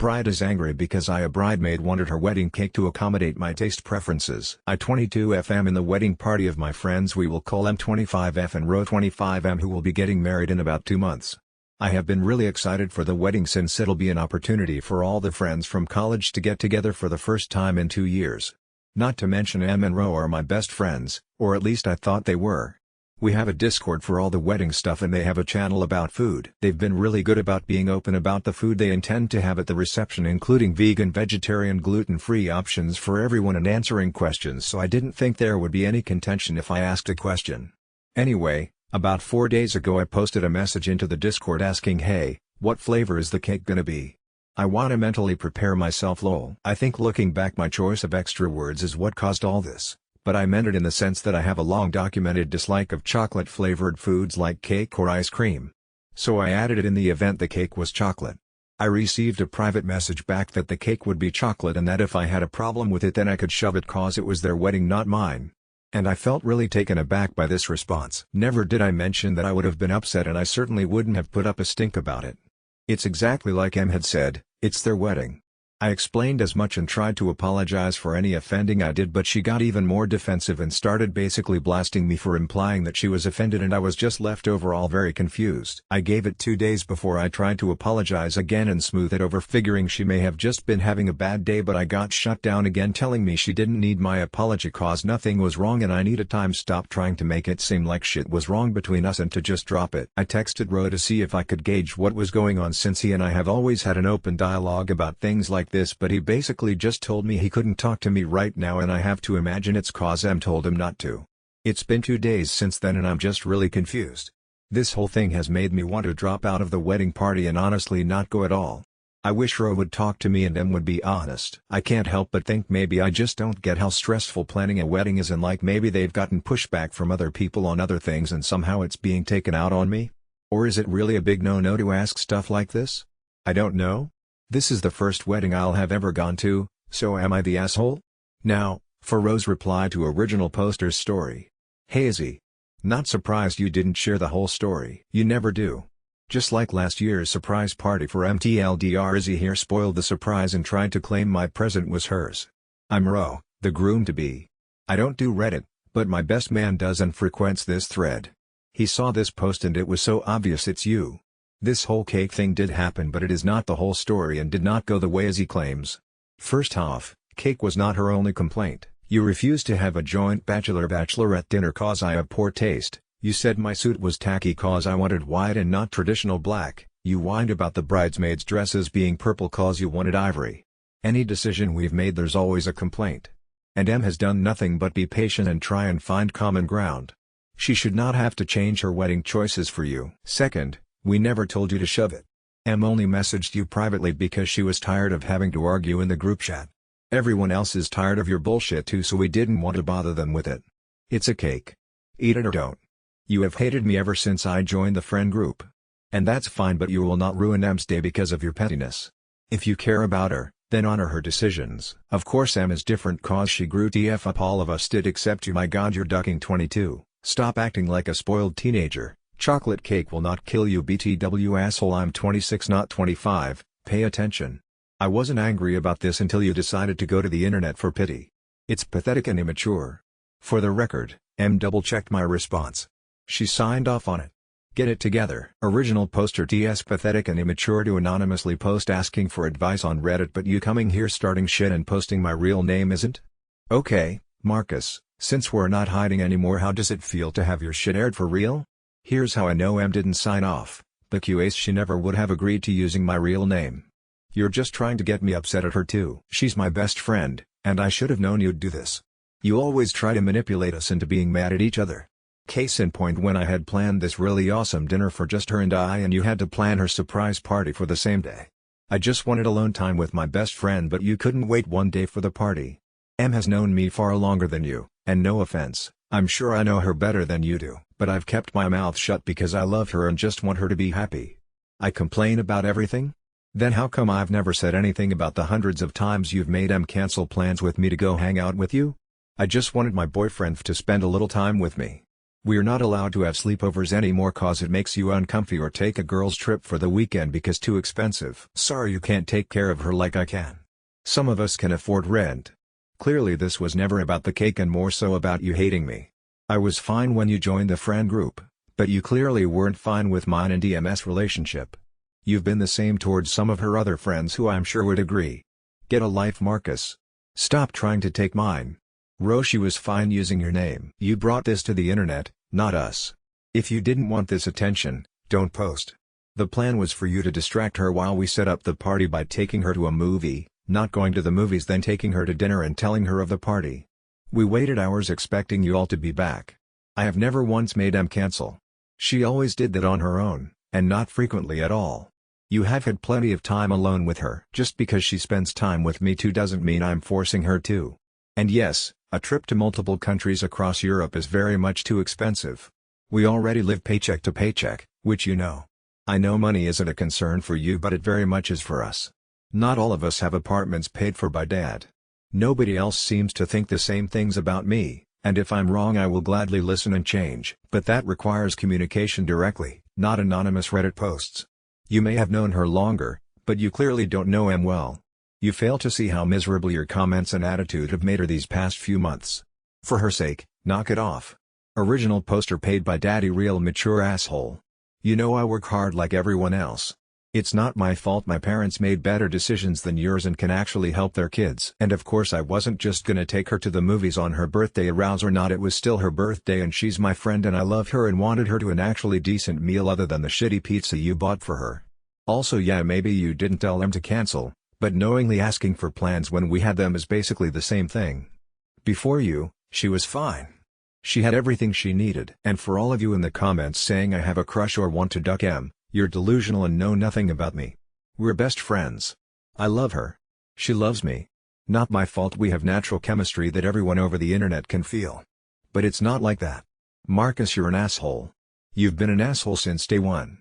Bride is angry because a bridemaid wanted her wedding cake to accommodate my taste preferences. I 22FM in the wedding party of my friends we will call M25F and row 25M who will be getting married in about 2 months. I have been really excited for the wedding since it'll be an opportunity for all the friends from college to get together for the first time in 2 years. Not to mention M and Ro are my best friends, or at least I thought they were. We have a Discord for all the wedding stuff and they have a channel about food. They've been really good about being open about the food they intend to have at the reception, including vegan, vegetarian, gluten-free options for everyone and answering questions, so I didn't think there would be any contention if I asked a question. Anyway, about 4 days ago I posted a message into the Discord asking, hey, what flavor is the cake gonna be? I wanna mentally prepare myself lol. I think looking back my choice of extra words is what caused all this. But I meant it in the sense that I have a long documented dislike of chocolate-flavored foods like cake or ice cream. So I added it in the event the cake was chocolate. I received a private message back that the cake would be chocolate and that if I had a problem with it then I could shove it cause it was their wedding not mine. And I felt really taken aback by this response. Never did I mention that I would have been upset and I certainly wouldn't have put up a stink about it. It's exactly like M had said, it's their wedding. I explained as much and tried to apologize for any offending I did, but she got even more defensive and started basically blasting me for implying that she was offended, and I was just left overall very confused. I gave it 2 days before I tried to apologize again and smooth it over, figuring she may have just been having a bad day, but I got shut down again telling me she didn't need my apology cause nothing was wrong and I need a time stop trying to make it seem like shit was wrong between us and to just drop it. I texted Ro to see if I could gauge what was going on since he and I have always had an open dialogue about things like this, but he basically just told me he couldn't talk to me right now and I have to imagine it's cause M told him not to. It's been 2 days since then and I'm just really confused. This whole thing has made me want to drop out of the wedding party and honestly not go at all. I wish Ro would talk to me and M would be honest. I can't help but think maybe I just don't get how stressful planning a wedding is, and like maybe they've gotten pushback from other people on other things and somehow it's being taken out on me? Or is it really a big no-no to ask stuff like this? I don't know. This is the first wedding I'll have ever gone to, so am I the asshole? Now, for Ro's reply to original poster's story. Hey Izzy. Not surprised you didn't share the whole story. You never do. Just like last year's surprise party for MTLDR, Izzy here spoiled the surprise and tried to claim my present was hers. I'm Ro, the groom-to-be. I don't do Reddit, but my best man does and frequents this thread. He saw this post and it was so obvious it's you. This whole cake thing did happen, but it is not the whole story and did not go the way as he claims. First off, cake was not her only complaint. You refused to have a joint bachelorette dinner cause I have poor taste. You said my suit was tacky cause I wanted white and not traditional black. You whined about the bridesmaids' dresses being purple cause you wanted ivory. Any decision we've made there's always a complaint. And M has done nothing but be patient and try and find common ground. She should not have to change her wedding choices for you. Second, we never told you to shove it. M only messaged you privately because she was tired of having to argue in the group chat. Everyone else is tired of your bullshit too, so we didn't want to bother them with it. It's a cake. Eat it or don't. You have hated me ever since I joined the friend group. And that's fine, but you will not ruin M's day because of your pettiness. If you care about her, then honor her decisions. Of course M is different cause she grew TF up, all of us did except you. My god, you're ducking 22. Stop acting like a spoiled teenager. Chocolate cake will not kill you, BTW asshole. I'm 26 not 25, pay attention. I wasn't angry about this until you decided to go to the internet for pity. It's pathetic and immature. For the record, M double-checked my response. She signed off on it. Get it together. Original poster TS pathetic and immature to anonymously post asking for advice on Reddit, but you coming here starting shit and posting my real name isn't? Okay, Marcus, since we're not hiding anymore, how does it feel to have your shit aired for real? Here's how I know M didn't sign off. BQAce she never would have agreed to using my real name. You're just trying to get me upset at her too. She's my best friend, and I should have known you'd do this. You always try to manipulate us into being mad at each other. Case in point, when I had planned this really awesome dinner for just her and you had to plan her surprise party for the same day. I just wanted alone time with my best friend, but you couldn't wait one day for the party. M has known me far longer than you, and no offense, I'm sure I know her better than you do, but I've kept my mouth shut because I love her and just want her to be happy. I complain about everything? Then how come I've never said anything about the hundreds of times you've made M cancel plans with me to go hang out with you? I just wanted my boyfriend to spend a little time with me. We're not allowed to have sleepovers anymore cause it makes you uncomfy or take a girl's trip for the weekend because too expensive. Sorry you can't take care of her like I can. Some of us can afford rent. Clearly this was never about the cake and more so about you hating me. I was fine when you joined the friend group, but you clearly weren't fine with mine and DMS relationship. You've been the same towards some of her other friends who I'm sure would agree. Get a life, Marcus. Stop trying to take mine. Roshi was fine using your name. You brought this to the internet, not us. If you didn't want this attention, don't post. The plan was for you to distract her while we set up the party by taking her to a movie, not going to the movies then taking her to dinner and telling her of the party. We waited hours expecting you all to be back. I have never once made em cancel. She always did that on her own, and not frequently at all. You have had plenty of time alone with her. Just because she spends time with me too doesn't mean I'm forcing her to. And yes, a trip to multiple countries across Europe is very much too expensive. We already live paycheck to paycheck, which you know. I know money isn't a concern for you but it very much is for us. Not all of us have apartments paid for by Dad. Nobody else seems to think the same things about me, and if I'm wrong I will gladly listen and change. But that requires communication directly, not anonymous Reddit posts. You may have known her longer, but you clearly don't know em well. You fail to see how miserable your comments and attitude have made her these past few months. For her sake, knock it off. Original poster paid by Daddy, real mature asshole. You know I work hard like everyone else. It's not my fault my parents made better decisions than yours and can actually help their kids. And of course I wasn't just gonna take her to the movies on her birthday, arouse or not, it was still her birthday and she's my friend and I love her and wanted her to an actually decent meal other than the shitty pizza you bought for her. Also yeah, maybe you didn't tell them to cancel, but knowingly asking for plans when we had them is basically the same thing. Before you, she was fine. She had everything she needed. And for all of you in the comments saying I have a crush or want to duck em, you're delusional and know nothing about me. We're best friends. I love her. She loves me. Not my fault we have natural chemistry that everyone over the internet can feel. But it's not like that. Marcus, you're an asshole. You've been an asshole since day one.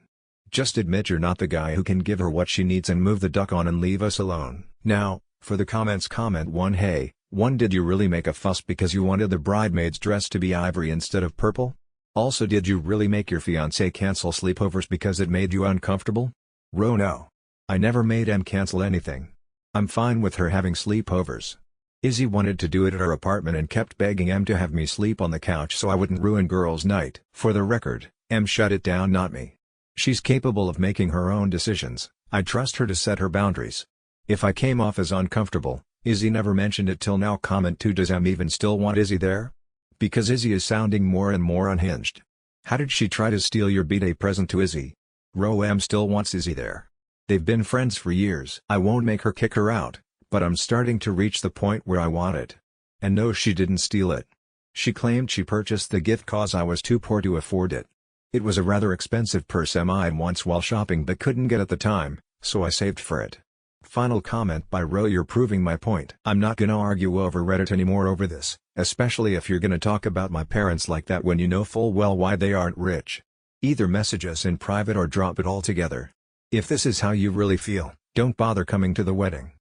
Just admit you're not the guy who can give her what she needs and move the duck on and leave us alone. Now, for the comments, comment 1. Hey, 1. Did you really make a fuss because you wanted the bridemaid's dress to be ivory instead of purple? Also, did you really make your fiancé cancel sleepovers because it made you uncomfortable? Ro, no. I never made em cancel anything. I'm fine with her having sleepovers. Izzy wanted to do it at her apartment and kept begging em to have me sleep on the couch so I wouldn't ruin girls' night. For the record, em shut it down, not me. She's capable of making her own decisions. I trust her to set her boundaries. If I came off as uncomfortable, Izzy never mentioned it till now. Comment 2. Does em even still want Izzy there? Because Izzy is sounding more and more unhinged. How did she try to steal your b-day present to Izzy? Ro, em still wants Izzy there. They've been friends for years. I won't make her kick her out, but I'm starting to reach the point where I want it. And no, she didn't steal it. She claimed she purchased the gift cause I was too poor to afford it. It was a rather expensive purse I had once while shopping but couldn't get at the time, so I saved for it. Final comment by Ro, you're proving my point. I'm not gonna argue over Reddit anymore over this, especially if you're gonna talk about my parents like that when you know full well why they aren't rich. Either message us in private or drop it altogether. If this is how you really feel, don't bother coming to the wedding.